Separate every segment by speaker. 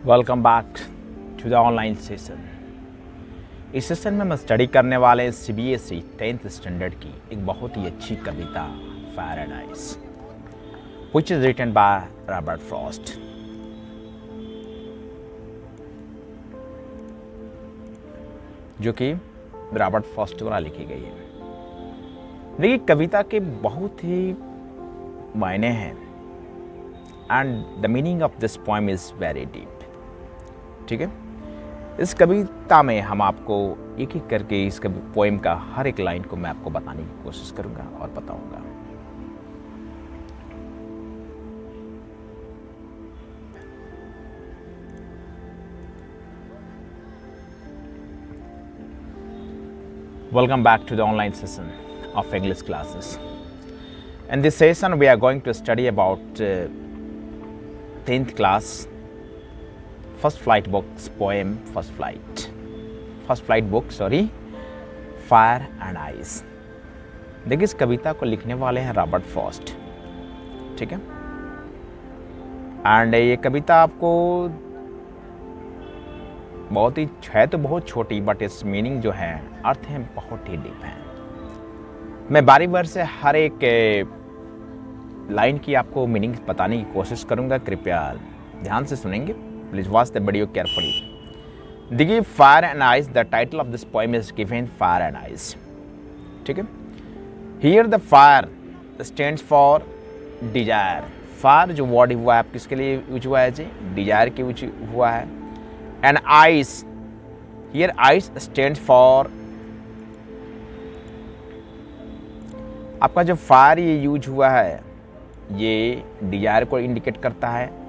Speaker 1: Welcome back to the online session. इस session में हम स्टडी करने वाले हैं CBSE 10th स्टैंडर्ड की एक बहुत ही अच्छी कविता fire and ice, which is written by Robert Frost. जो कि रॉबर्ट फ्रॉस्ट द्वारा लिखी गई है। देखिए, कविता के बहुत ही मायने हैं and the meaning of this poem is very deep. ठीक है, इस कविता में हम आपको एक एक करके इस पोएम का हर एक लाइन को मैं आपको बताने की कोशिश करूंगा और बताऊंगा। Welcome back to the online session of English classes. In this session, we are going to study about 10th class first flight books poem, first flight book, Fire and Ice. देखिए, इस कविता को लिखने वाले हैं रॉबर्ट फ्रॉस्ट। ठीक है, and ये कविता आपको बहुत ही है तो बहुत छोटी, बट इस मीनिंग जो है, अर्थ है, बहुत ही डीप है। मैं बारी बार से हर एक लाइन की आपको मीनिंग बताने की कोशिश करूंगा, कृपया ध्यान से सुनेंगे। Please watch the video carefully. देखिए, fire and ice, the title of this poem is given fire and ice. ठीक है, here the fire stands for desire. Fire जो वर्ड हुआ है, आप किसके लिए यूज हुआ है जी? डिजायर के यूज हुआ है। And ice, here ice stands for, आपका जो फायर ये यूज हुआ है ये डिजायर को इंडिकेट करता है,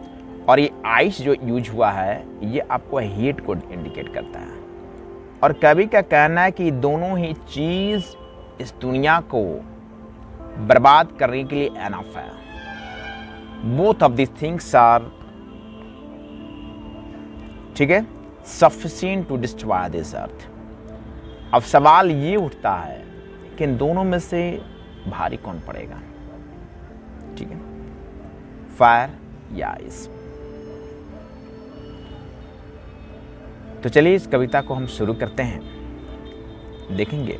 Speaker 1: और ये आइस जो यूज हुआ है ये आपको हीट को इंडिकेट करता है। और कवि का कहना है कि दोनों ही चीज इस दुनिया को बर्बाद करने के लिए एनफ है। Both of this things are, ठीक है, sufficient to destroy this earth. अब सवाल ये उठता है कि इन दोनों में से भारी कौन पड़ेगा? ठीक है, फायर या आइस। तो चलिए इस कविता को हम शुरू करते हैं, देखेंगे।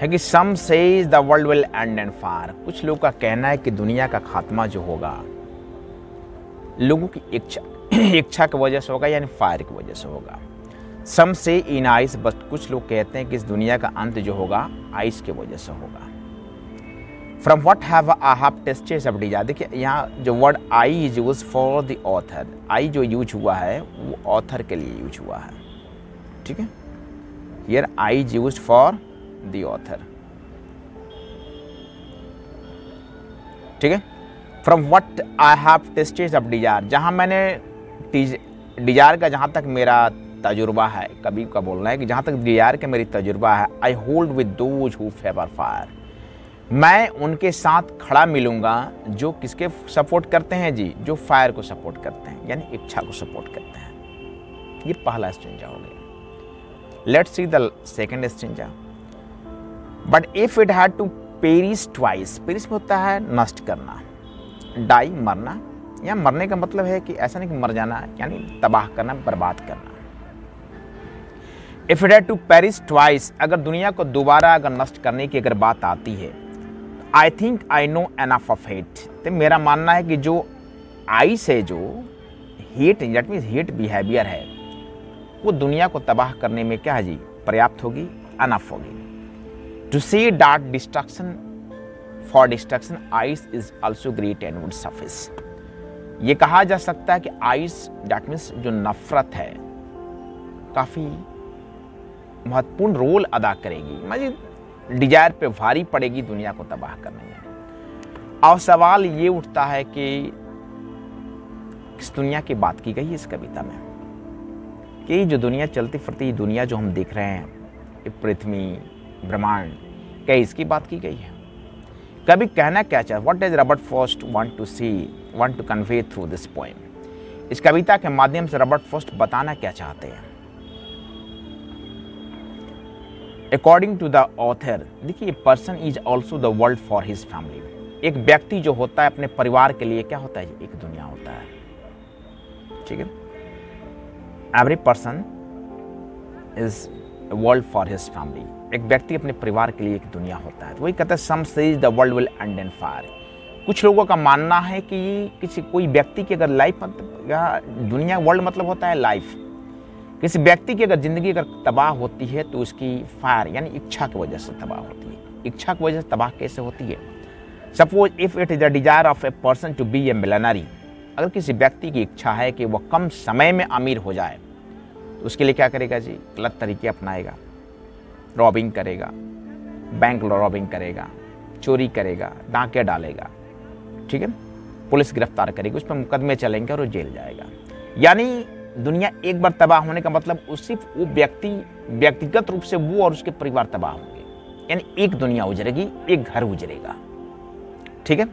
Speaker 1: है कि some say the world will end in fire. कुछ लोगों का कहना है कि दुनिया का खात्मा जो होगा लोगों की इच्छा की वजह से होगा, यानी फायर की वजह से होगा। सम से इन आइस, बस कुछ लोग कहते हैं कि इस दुनिया का अंत जो होगा आइस की वजह से होगा। From what have I have tasted of desire. देखिए, यहाँ जो word I is use for the author, I जो यूज हुआ है वो ऑथर के लिए यूज हुआ है। ठीक है, here I is use for the author. ठीक है, from what I have tasted of Dzire, जहां मैंने डिजायर का, जहां तक मेरा तजुर्बा है, कभी का बोलना है कि जहां तक डिजायर का मेरी तजुर्बा है, I hold with those who favour fire. मैं उनके साथ खड़ा मिलूंगा जो किसके सपोर्ट करते हैं जी? जो फायर को सपोर्ट करते हैं, यानी इच्छा को सपोर्ट करते हैं। ये पहला स्ट्रेंजा हो गया। Let's see the second stanza. But if it had to perish twice, perish में होता है नष्ट करना, डाई मरना, या मरने का मतलब है कि ऐसा नहीं कि मर जाना, यानी तबाह करना, बर्बाद करना। If it had to perish twice, अगर दुनिया को दोबारा अगर नष्ट करने की अगर बात आती है, I think I know enough of hate. तो मेरा मानना है कि जो आइस है, जो hate, that means hate behaviour है, वो दुनिया को तबाह करने में क्या है जी? पर्याप्त होगी, एनफ होगी। टू सी डार्ट destruction for destruction ice is also great and would suffice. ये कहा जा सकता है कि आइस, दैट मीन्स जो नफरत है, काफी महत्वपूर्ण रोल अदा करेगी, मतलब डिजायर पे भारी पड़ेगी दुनिया को तबाह करने में। और सवाल ये उठता है कि किस दुनिया की बात की गई है इस कविता में? कि जो दुनिया चलती फिरती दुनिया जो हम देख रहे हैं, ये पृथ्वी, ब्रह्मांड, क्या इसकी बात की गई है? कभी कहना क्या चाहे, what does Robert Frost want to convey through this poem? इस कविता के माध्यम से रॉबर्ट फ्रॉस्ट बताना क्या चाहते हैं? अकॉर्डिंग टू द ऑथर, देखिए person is also the world for his family. एक व्यक्ति जो होता है अपने परिवार के लिए क्या होता है, एक दुनिया होता है। ठीक है, every person is world for his family. एक व्यक्ति अपने परिवार के लिए एक दुनिया होता है। तो वही कहता है some say the world will end in fire. कुछ लोगों का मानना है कि कोई व्यक्ति की अगर लाइफ या दुनिया, वर्ल्ड मतलब होता है लाइफ, किसी व्यक्ति की अगर जिंदगी अगर तबाह होती है तो उसकी फायर यानी इच्छा की वजह से तबाह होती है। इच्छा की वजह से तबाह कैसे होती है? Suppose if it is the desire of a person to be a millionaire, अगर किसी व्यक्ति की इच्छा है कि वह कम समय में अमीर हो जाए तो उसके लिए क्या करेगा जी? गलत तरीके अपनाएगा, रॉबिंग करेगा, बैंक रॉबिंग करेगा, चोरी करेगा, डांके डालेगा। ठीक है, पुलिस गिरफ्तार करेगी, उस पर मुकदमे चलेंगे और वो जेल जाएगा। यानी दुनिया एक बार तबाह होने का मतलब सिर्फ वो व्यक्तिगत रूप से वो और उसके परिवार तबाह होंगे, यानी एक दुनिया उजरेगी, एक घर उजरेगा। ठीक है,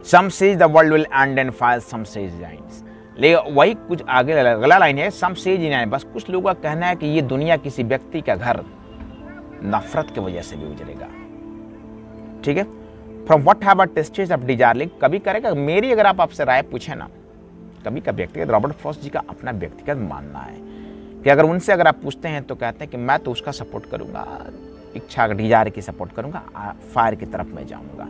Speaker 1: some say the world will end in fire, some say giants. लेकिन वही कुछ आगे अगला लाइन है, सम सेज इन, बस कुछ लोगों का कहना है कि ये दुनिया किसी व्यक्ति का घर नफरत की वजह से भी उजरेगा। ठीक है, from what have tasted of desire, कभी करेगा। मेरी अगर आप आपसे राय पूछे ना, कभी का व्यक्तिगत, रॉबर्ट फ्रॉस्ट जी का अपना व्यक्तिगत मानना है कि अगर उनसे अगर आप पूछते हैं तो कहते हैं कि मैं तो उसका सपोर्ट करूंगा, इच्छा डिजायर की सपोर्ट करूंगा, फायर की तरफ मैं जाऊंगा।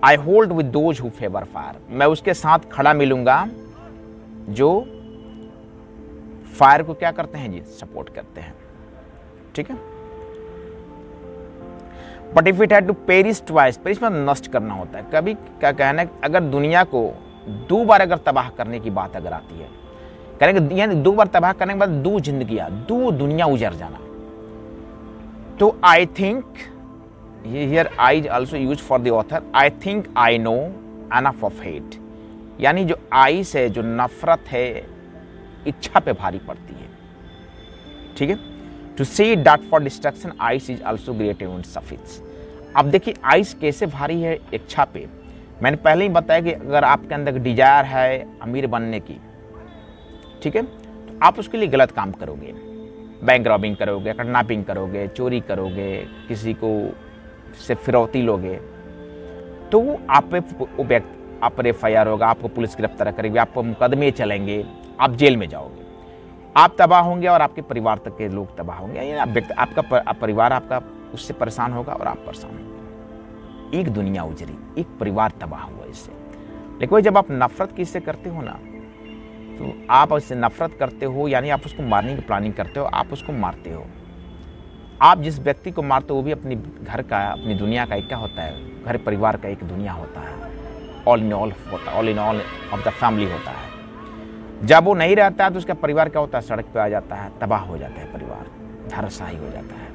Speaker 1: I hold with those who favour fire, मैं उसके साथ खड़ा मिलूंगा जो फायर को क्या करते हैं जी? सपोर्ट करते हैं। ठीक है, but if it had to perish twice, perish में नष्ट करना होता है। कभी क्या कहना है, अगर दुनिया को दो बार अगर तबाह करने की बात अगर आती है, करेंगे यानी दो बार तबाह करने के बाद दो जिंदगियां, दो दुनिया उजड़ जाना, तो I think here I is also use for the author, I think I know enough of hate. यानी जो आई से जो नफरत है इच्छा पे भारी पड़ती है। ठीक है, to see that for destruction ice is also great in suffix. अब देखिए आइस कैसे भारी है इच्छा पे। मैंने पहले ही बताया कि अगर आपके अंदर डिजायर है अमीर बनने की, ठीक है, तो आप उसके लिए गलत काम करोगे, बैंक रॉबिंग करोगे, किडनैपिंग करोगे, चोरी करोगे, किसी को से फिरौती लोगे, तो आप पर FIR होगा, आपको पुलिस गिरफ्तार करेगी, आपको मुकदमे चलेंगे, आप जेल में जाओगे, आप तबाह होंगे और आपके परिवार तक के लोग तबाह होंगे। आपका परिवार आपका उससे परेशान होगा और आप परेशान होंगे। एक दुनिया उजरी, एक परिवार तबाह हुआ इससे। लेकिन जब आप नफरत किससे करते हो ना, तो आप उससे नफरत करते हो यानी आप उसको मारने की प्लानिंग करते हो, आप उसको मारते हो। आप जिस व्यक्ति को मारते हो वो भी अपनी घर का, अपनी दुनिया का एक क्या होता है, घर परिवार का एक दुनिया होता है, all in all of the family होता है। जब वो नहीं रहता है तो उसका परिवार क्या होता है, सड़क पे आ जाता है, तबाह हो जाता है, परिवार धराशायी हो जाता है।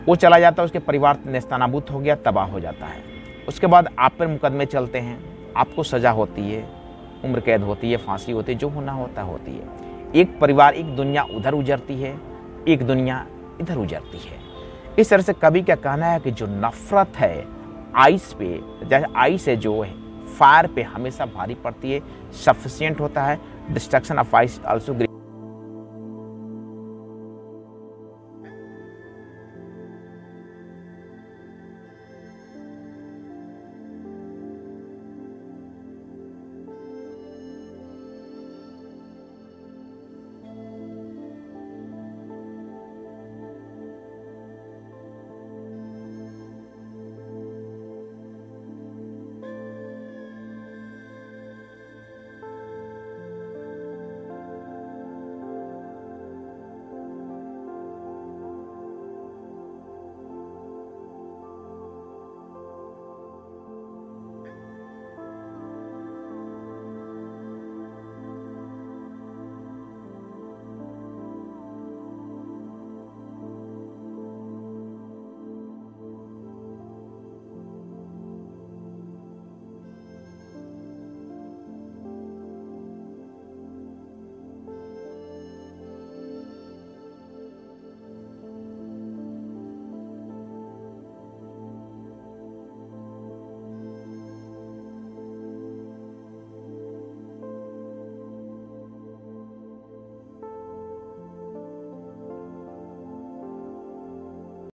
Speaker 1: वो चला जाता है, उसके परिवार नेस्तनाबूत हो गया, तबाह हो जाता है। उसके बाद आप पर मुकदमे चलते हैं, आपको सजा होती है, उम्र कैद होती है, फांसी होती है, जो होना होता होती है। एक परिवार, एक दुनिया उधर उजरती है, एक दुनिया इधर उजरती है। इस तरह से कवि का कहना है कि जो नफरत है आइस पे, जैसे आइस है जो है फायर पे हमेशा भारी पड़ती है, सफिशिएंट होता है। Destruction of ice also